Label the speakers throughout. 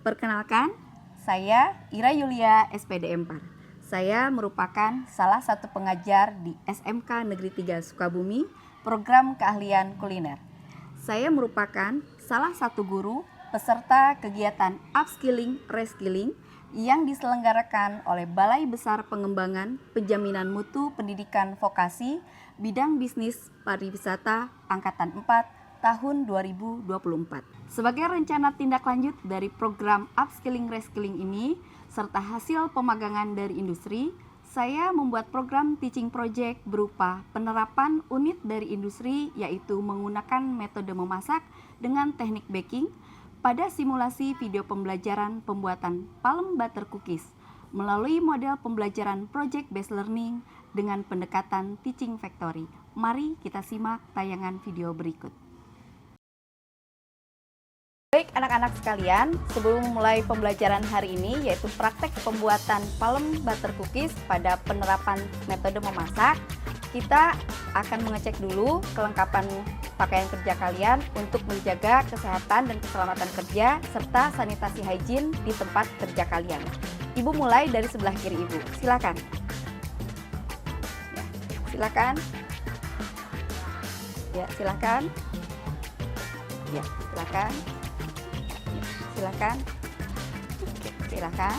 Speaker 1: Perkenalkan, saya Ira Yulia SPD 4. Saya merupakan salah satu pengajar di SMK Negeri 3 Sukabumi, program keahlian kuliner. Saya merupakan salah satu guru peserta kegiatan upskilling, reskilling yang diselenggarakan oleh Balai Besar Pengembangan Penjaminan Mutu Pendidikan Vokasi Bidang Bisnis Pariwisata Angkatan 4 tahun 2024. Sebagai rencana tindak lanjut dari program upskilling reskilling ini serta hasil pemagangan dari industri, saya membuat program teaching project berupa penerapan unit dari industri, yaitu menggunakan metode memasak dengan teknik baking pada simulasi video pembelajaran pembuatan palm butter cookies melalui model pembelajaran project based learning dengan pendekatan teaching factory. Mari kita simak tayangan video berikut. Baik anak-anak sekalian, sebelum memulai pembelajaran hari ini yaitu praktek pembuatan palm butter cookies pada penerapan metode memasak, kita akan mengecek dulu kelengkapan pakaian kerja kalian untuk menjaga kesehatan dan keselamatan kerja serta sanitasi hygiene di tempat kerja kalian. Ibu mulai dari sebelah kiri Ibu, silakan. Ya, silakan. Ya, silakan. Ya, silakan. Silakan. Silakan.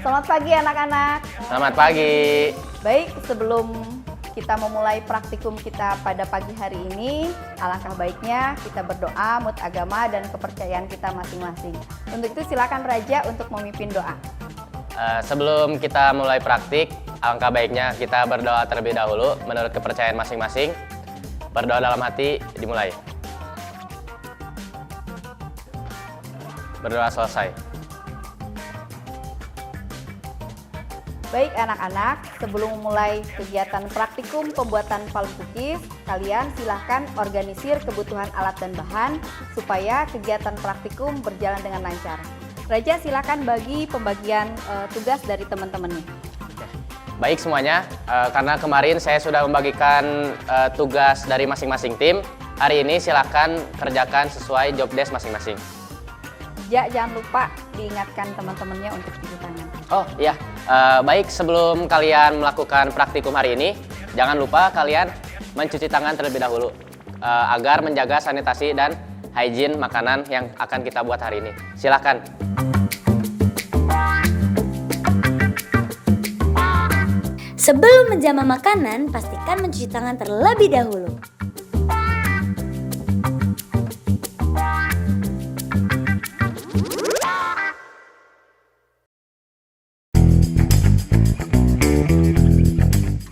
Speaker 1: Selamat pagi anak-anak.
Speaker 2: Selamat pagi.
Speaker 1: Baik, sebelum kita memulai praktikum kita pada pagi hari ini, alangkah baiknya kita berdoa menurut agama dan kepercayaan kita masing-masing. Untuk itu silakan Raja untuk memimpin doa.
Speaker 2: Sebelum kita mulai praktik, alangkah baiknya kita berdoa terlebih dahulu menurut kepercayaan masing-masing. Berdoa dalam hati dimulai. Berdoa selesai.
Speaker 1: Baik anak-anak, sebelum memulai kegiatan praktikum pembuatan palm cookies, kalian silahkan organisir kebutuhan alat dan bahan supaya kegiatan praktikum berjalan dengan lancar. Raja silakan bagi pembagian tugas dari teman-temannya.
Speaker 2: Baik semuanya, karena kemarin saya sudah membagikan tugas dari masing-masing tim. Hari ini silakan kerjakan sesuai job desk masing-masing.
Speaker 1: Ya, jangan lupa diingatkan teman-temannya untuk cuci tangan.
Speaker 2: Oh iya, baik sebelum kalian melakukan praktikum hari ini, jangan lupa kalian mencuci tangan terlebih dahulu agar menjaga sanitasi dan hygiene makanan yang akan kita buat hari ini. Silakan.
Speaker 3: Sebelum menjamah makanan, pastikan mencuci tangan terlebih dahulu.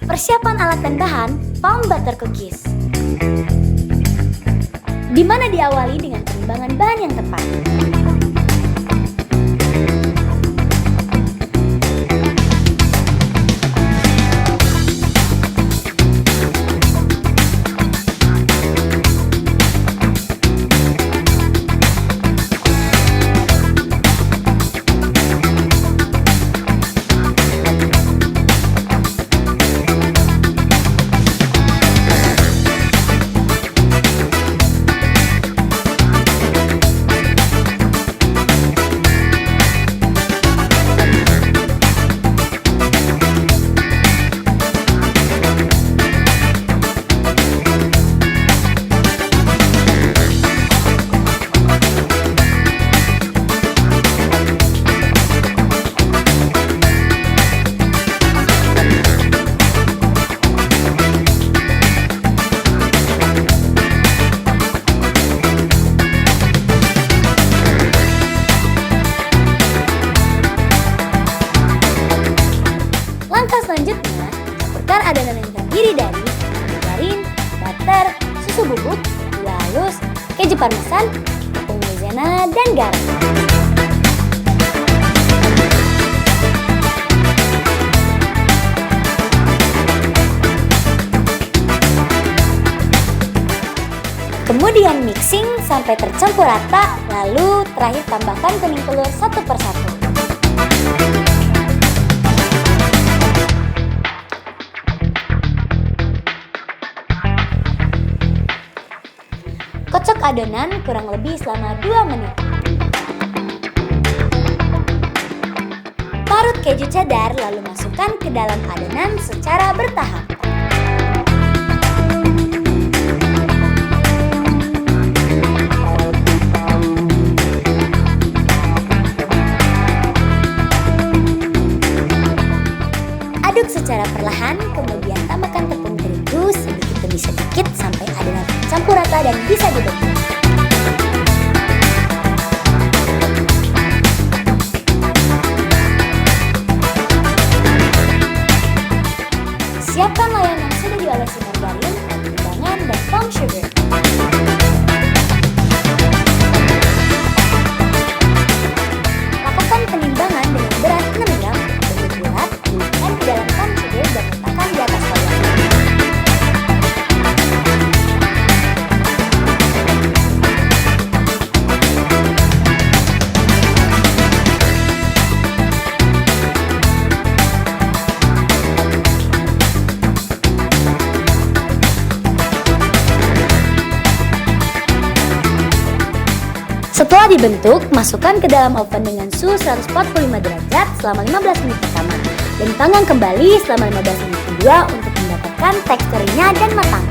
Speaker 3: Persiapan alat dan bahan palm butter cookies. Di mana diawali dengan penimbangan bahan yang tepat. Langkah selanjutnya, campurkan adonan yang terdiri dari margarin, butter, susu bubuk, gula halus, keju parmesan, tepung maizena, dan garam. Kemudian mixing sampai tercampur rata, lalu terakhir tambahkan kuning telur satu persatu. Kocok adonan kurang lebih selama 2 menit. keju cheddar lalu masukkan ke dalam adonan secara bertahap. Aduk secara perlahan, kemudian tambahkan tepung terigu sedikit demi sedikit sampai adonan campur rata dan bisa dibentuk. Siapkan loyang yang sudah diolesi margarin, undangan, dan palm sugar. Lakukan penimbangan dengan berat 6 gram, bentuk bulat, dimasukkan ke dalam palm sugar dan letakkan di atas loyang. Setelah dibentuk, masukkan ke dalam oven dengan suhu 145 derajat selama 15 menit pertama dan panggang kembali selama 15 menit kedua untuk mendapatkan teksturnya dan matang.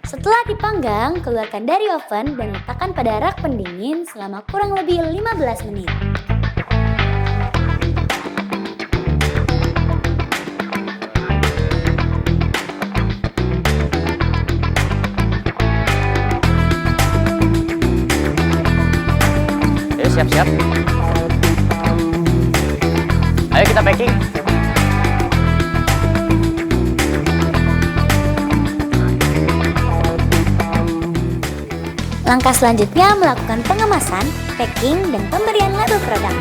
Speaker 3: Setelah dipanggang, keluarkan dari oven dan letakkan pada rak pendingin selama kurang lebih 15 menit.
Speaker 2: Ayo siap-siap. Ayo kita packing.
Speaker 3: Langkah selanjutnya melakukan pengemasan, packing, dan pemberian label produk.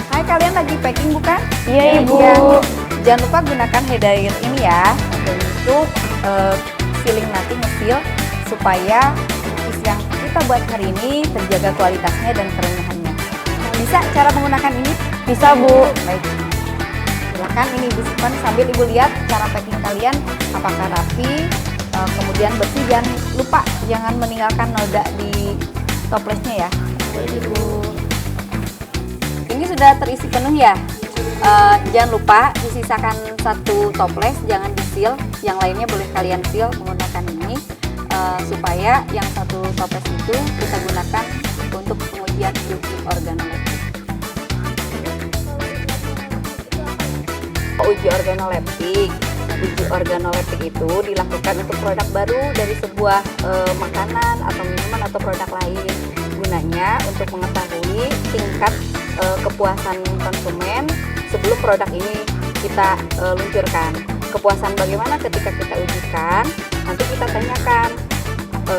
Speaker 1: Hai, kalian lagi packing bukan?
Speaker 4: Iya, Ibu.
Speaker 1: Jangan lupa gunakan hair dryer ini ya untuk sealing nanti nge-seal supaya cookies yang kita buat hari ini terjaga kualitasnya dan kerenyahannya. Bisa cara menggunakan ini?
Speaker 4: Bisa, Bu.
Speaker 1: Baik. Silakan ini Ibu simpan sambil Ibu lihat cara packing kalian apakah rapi, kemudian bersih. Jangan lupa jangan meninggalkan noda di toplesnya ya. Ibu. Ini sudah terisi penuh ya. Jangan lupa disisakan satu toples, jangan di-seal. Yang lainnya boleh kalian seal menggunakan ini supaya yang satu toples itu kita gunakan untuk pengujian uji organoleptik. Uji organoleptik itu dilakukan untuk produk baru dari sebuah makanan atau minuman atau produk lain. Gunanya untuk mengetahui tingkat kepuasan konsumen sebelum produk ini kita luncurkan. Kepuasan bagaimana ketika kita ujikan, nanti kita tanyakan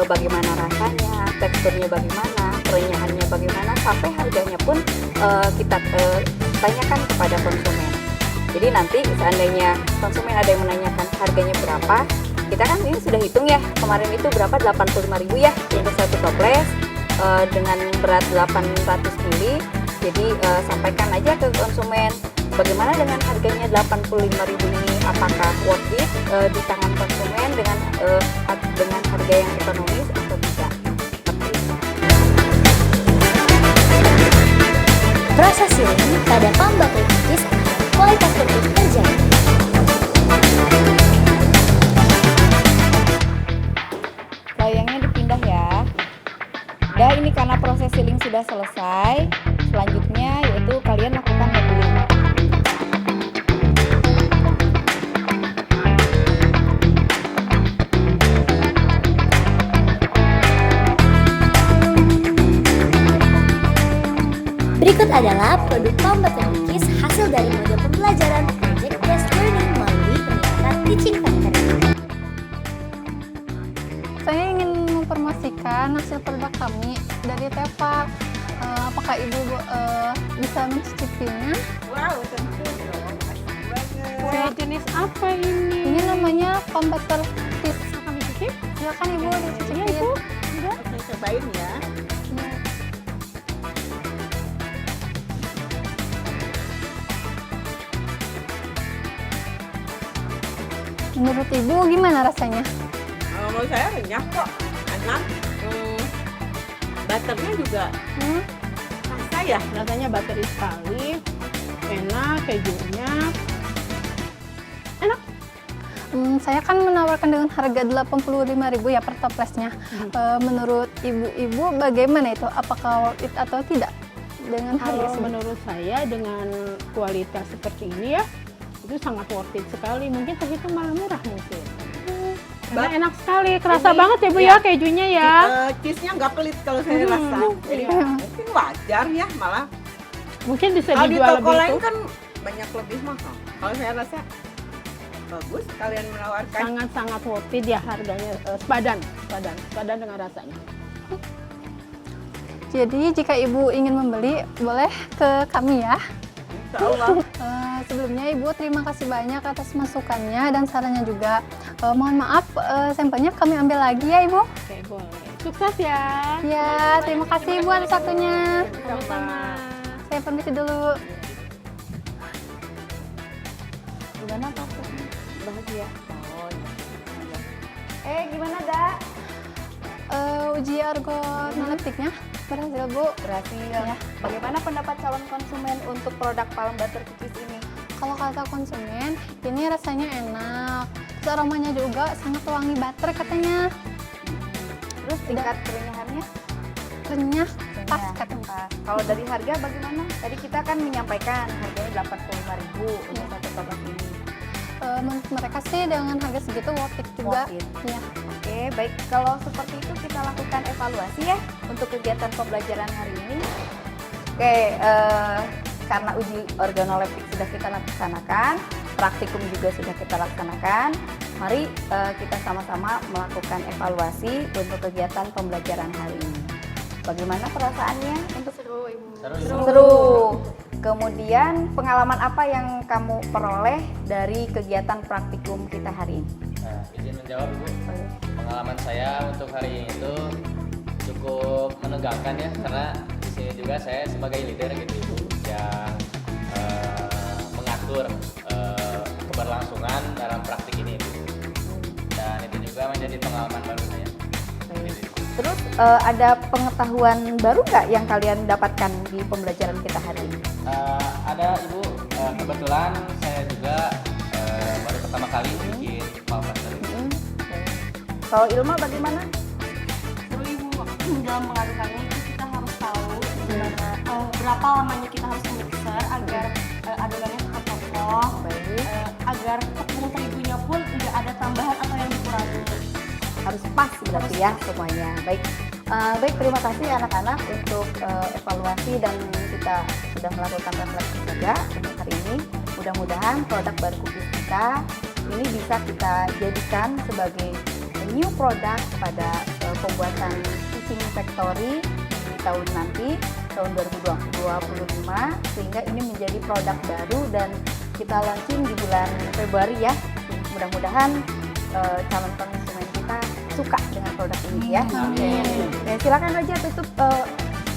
Speaker 1: bagaimana rasanya, teksturnya bagaimana, kerenyahannya bagaimana, sampai harganya pun kita tanyakan kepada konsumen. Jadi nanti seandainya konsumen ada yang menanyakan harganya berapa, kita kan ini sudah hitung ya, kemarin itu berapa, 85.000 ya untuk satu toples dengan berat 800 ml. Jadi sampaikan aja ke konsumen bagaimana dengan harganya 85.000 ini, apakah worth it di tangan konsumen dengan harga yang ekonomis atau tidak.
Speaker 3: Proses sealing pada palm butter cookies agar kualitas cookies terjaga.
Speaker 1: Loyangnya dipindah ya. Udah, ini karena proses sealing sudah selesai. Selanjutnya yaitu kalian lakukan labeling.
Speaker 3: Berikut adalah produk palm butter cookies hasil dari model pembelajaran Project Based Learning melalui pendekatan Teaching Factory.
Speaker 4: Saya ingin mempromosikan hasil produk kami dari Tepak. Apakah Ibu bisa mencicipinya?
Speaker 5: Wow, tentu dong. Asik banget.
Speaker 4: Kue jenis apa ini?
Speaker 5: Ini namanya palm butter cookies.
Speaker 4: Kami cicip? Silakan Ibu dicicipin.
Speaker 5: Iya, Bu. Udah, saya cobain ya.
Speaker 4: Iya. Menurut Ibu gimana rasanya?
Speaker 5: Menurut saya renyah kok, enak. Butternya juga rasa ya, rasanya buttery sekali. Enak, kejunya. Enak.
Speaker 4: Saya kan menawarkan dengan harga 85.000 ya per toplesnya. Menurut Ibu bagaimana itu? Apakah worth it atau tidak dengan harga
Speaker 5: Kalau
Speaker 4: segitu?
Speaker 5: menurut saya dengan kualitas seperti ini ya, itu sangat worth it sekali. Mungkin terhitung malah murah mungkin. Karena enak sekali, kerasa
Speaker 6: Ini,
Speaker 5: banget ya Bu ya kejunya ya.
Speaker 6: Cheese-nya nggak pelit kalau saya rasa. Jadi
Speaker 5: Iya.
Speaker 6: mungkin wajar ya malah.
Speaker 5: Mungkin bisa
Speaker 6: Kalau di
Speaker 5: dijual
Speaker 6: toko
Speaker 5: lebih
Speaker 6: lain
Speaker 5: tuh.
Speaker 6: kan banyak lebih mahal. Kalau saya rasa bagus kalian menawarkan.
Speaker 5: Sangat-sangat worth it ya harganya, sepadan dengan rasanya.
Speaker 4: Jadi jika Ibu ingin membeli, boleh ke kami ya.
Speaker 6: Insya Allah.
Speaker 4: Sebelumnya Ibu terima kasih banyak atas masukannya dan sarannya juga. Mohon maaf, sampelnya kami ambil lagi ya Ibu.
Speaker 5: Oke, boleh. Sukses ya.
Speaker 4: Ya, terima kasih Ibu atas satunya.
Speaker 5: Sama-sama.
Speaker 4: Saya permisi dulu.
Speaker 1: Gimana Pak? Bahagia. Oh iya. Gimana Dak?
Speaker 4: Uji ergonoleptiknya berhasil Bu.
Speaker 1: Berhasil.
Speaker 4: Ya.
Speaker 1: Bagaimana pendapat calon konsumen untuk produk Palm Butter Cookies ini?
Speaker 4: Kalau kata konsumen, ini rasanya enak. Terus aromanya juga sangat wangi butter katanya.
Speaker 1: Terus tingkat kerenyahannya?
Speaker 4: Renyah, pas
Speaker 1: Renyah,
Speaker 4: katanya.
Speaker 1: pas. Kalau dari harga bagaimana? Tadi kita kan menyampaikan harganya 85.000 untuk satu toples ini.
Speaker 4: Menurut mereka sih dengan harga segitu worth it juga.
Speaker 1: Worth it.
Speaker 4: Ya.
Speaker 1: Oke, baik. Kalau seperti itu kita lakukan evaluasi ya untuk kegiatan pembelajaran hari ini. Oke, karena uji organoleptik sudah kita laksanakan, praktikum juga sudah kita laksanakan. Mari kita sama-sama melakukan evaluasi untuk kegiatan pembelajaran hari ini. Bagaimana perasaannya untuk
Speaker 4: Seru Ibu.
Speaker 1: seru? Kemudian pengalaman apa yang kamu peroleh dari kegiatan praktikum kita hari ini?
Speaker 2: Nah, izin menjawab Ibu. Pengalaman saya untuk hari ini itu cukup menegangkan ya, karena di sini juga saya sebagai leader gitu Ibu yang mengatur keberlangsungan dalam praktik ini Ibu. Dan itu juga menjadi pengalaman baru saya.
Speaker 1: Terus ada pengetahuan baru nggak yang kalian dapatkan di pembelajaran kita hari ini?
Speaker 2: Ada Ibu, kebetulan saya juga baru pertama kali bikin Palm Butter ini.
Speaker 1: Kalau Ilma bagaimana?
Speaker 7: Seru Ibu, dalam mengadukannya itu kita harus tahu gimana berapa lamanya kita harus mixer agar adonannya tetap kokoh, agar tepung terigunya pun nggak ada tambahan atau yang dikurangi.
Speaker 1: Harus pas berarti ya semuanya. Baik, baik terima kasih anak-anak untuk evaluasi dan kita sudah melakukan refleksi juga untuk hari ini. Mudah-mudahan produk baru cookies kita ini bisa kita jadikan sebagai new product pada pembuatan Cooking Factory di tahun nanti, tahun 2025, sehingga ini menjadi produk baru dan kita launching di bulan Februari ya. Mudah-mudahan calon konsumen kita suka dengan produk ini ya. Oke, silakan aja tutup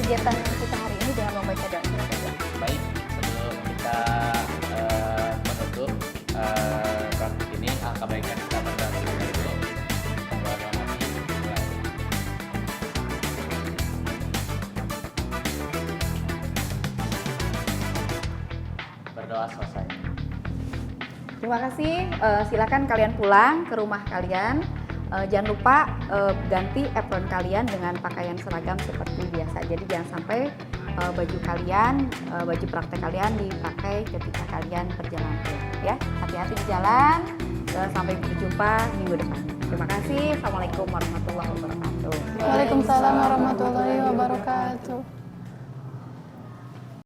Speaker 1: kegiatan kita hari ini dengan membaca doa. Silakan ya.
Speaker 2: Baik, sebelum kita menutup praktik ini, alangkah baiknya kita berdoa terlebih dahulu. Doa Nabi, mulai. Berdoa selesai.
Speaker 1: Terima kasih. Silakan kalian pulang ke rumah kalian. Jangan lupa ganti apron kalian dengan pakaian seragam seperti biasa. Jadi jangan sampai baju kalian, baju praktek kalian dipakai ketika kalian perjalanan pulang. Ya, hati-hati di jalan. Sampai berjumpa minggu depan. Terima kasih. Assalamualaikum warahmatullahi wabarakatuh.
Speaker 4: Waalaikumsalam warahmatullahi wabarakatuh.